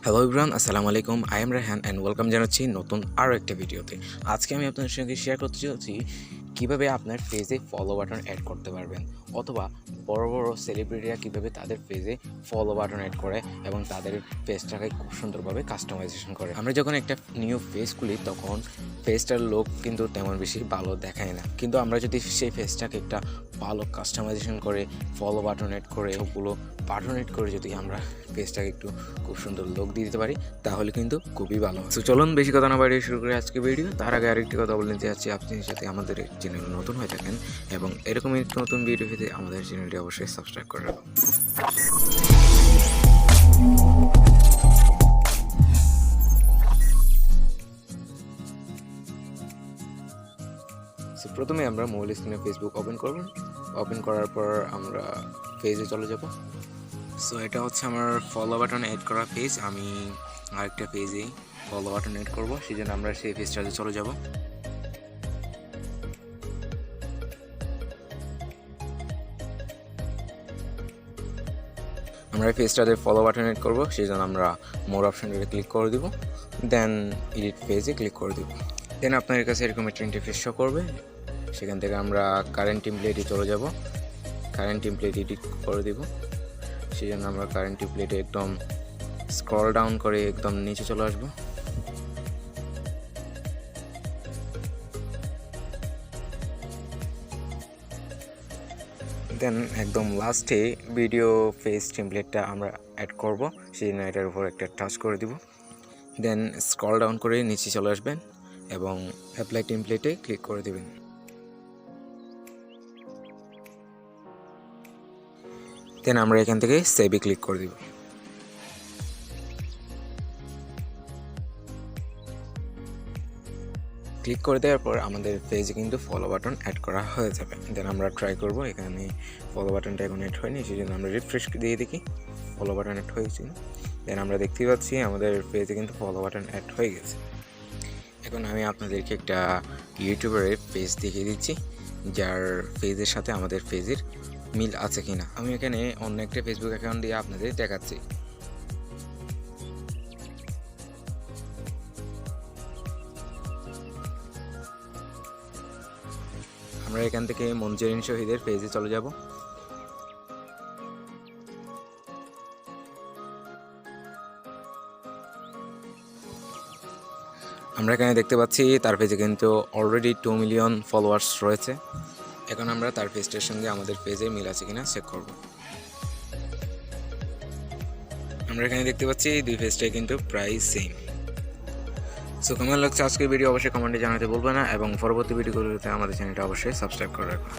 Hello everyone, আসসালামু আলাইকুম। I am Raihan and welcome জানাচ্ছি নতুন আরও একটা ভিডিওতে। আজকে আমি আপনাদের সঙ্গে শেয়ার করতে চলেছি কীভাবে আপনার পেজে ফলো বাটন অ্যাড করতে পারবেন, অথবা বড় বড় সেলিব্রিটিরা কীভাবে তাদের পেজে ফলো বাটন অ্যাড করে এবং তাদের পেজটাকে খুব সুন্দরভাবে কাস্টমাইজেশন করে। আমরা যখন একটা নিউ পেজ খুলি তখন পেজটার লোক কিন্তু তেমন বেশি ভালো দেখায় না, কিন্তু আমরা যদি সেই পেজটাকে একটা ভালো কাস্টমাইজেশন করে ফলো বাটন অ্যাড করে ওগুলো বাটন অ্যাড করে যদি আমরা পেজটাকে একটু খুব সুন্দর লুক দিয়ে দিতে পারি তাহলে কিন্তু খুবই ভালো। তো চলুন বেশি কথা না বাড়িয়ে শুরু করে আজকে ভিডিও। তার আগে আরেকটি কথা বলে নিতে চাচ্ছি, আপনি যদি আমাদের চ্যানেল নতুন হয়ে থাকেন এবং এরকমই নতুন ভিডিও পেতে আমাদের চ্যানেলটি অবশ্যই সাবস্ক্রাইব করে রাখুন। সো প্রথমে আমরা মোবাইল স্ক্রিনে ফেসবুক ওপেন করার পর আমরা পেজে চলে যাব। সো এটা হচ্ছে আমার ফলো বাটন অ্যাড করা পেজ। আমি আরেকটা পেজে ফলো বাটন অ্যাড করবো, সেই জন্য আমরা সেই পেজটাতে চলে যাব। আমরা এই পেজটাতে ফলো বাটন অ্যাড করবো, সেই জন্য আমরা মোর অপশনটাতে ক্লিক করে দিব, দেন এডিট পেজে ক্লিক করে দিব। দেন আপনার কাছে এরকম একটা ইন্টারফেস শো করবে, সেখান থেকে আমরা কারেন্ট টেমপ্লেটে চলে যাব। কারেন্ট টেমপ্লেট এডিট করে দিব, সেই জন্য আমরা কারেন্ট টেমপ্লেটে একদম স্ক্রল ডাউন করে একদম নিচে চলে আসব। দেন একদম লাস্টে ভিডিও পেজ টেমপ্লেটটা আমরা অ্যাড করব, সেই জন্য এটার উপর একটা টাচ করে দিব। দেন স্ক্রল ডাউন করে নিচে চলে আসবেন এবং অ্যাপ্লাই টেমপ্লেটে ক্লিক করে দেবেন। দেন আমরা এখান থেকে সেভে ক্লিক করে দিব। ক্লিক করে দেওয়ার পর আমাদের পেজে কিন্তু ফলো বাটন অ্যাড করা হয়ে যাবে। দেন আমরা ট্রাই করব, এখানে ফলো বাটনটা এখন অ্যাড হয়নি, সেই জন্য আমরা রিফ্রেশ দিয়ে দেখি ফলো বাটন অ্যাড হয়েছে। দেন আমরা দেখতেই পাচ্ছি আমাদের পেজে কিন্তু ফলো বাটন অ্যাড হয়ে গেছে। এখন আমি আপনাদেরকে একটা ইউটিউবারের পেজ দেখিয়ে দিচ্ছি যার পেজের সাথে আমাদের পেজের মিল আছে কিনা। আমি এখানে অন্য একটা ফেসবুক অ্যাকাউন্ট দিয়ে আপনাদের দেখাচ্ছি। আমরা এখান থেকে মঞ্জুরিন শহীদের পেজে চলে যাব। আমরা এখানে দেখতে পাচ্ছি তার পেজে কিন্তু অলরেডি 2 মিলিয়ন ফলোয়ার্স রয়েছে। এখন আমরা তার পেজটার সঙ্গে আমাদের পেজে মিল আছে কিনা চেক করব। আমরা এখানে দেখতে পাচ্ছি দুই পেজটাই কিন্তু প্রায় সেম। সো কেমন লাগছে আজকের ভিডিও অবশ্যই কমেন্টে জানাতে ভুলবেন না এবং পরবর্তী ভিডিওগুলোতে আমাদের চ্যানেলটা অবশ্যই সাবস্ক্রাইব করে রাখবেন।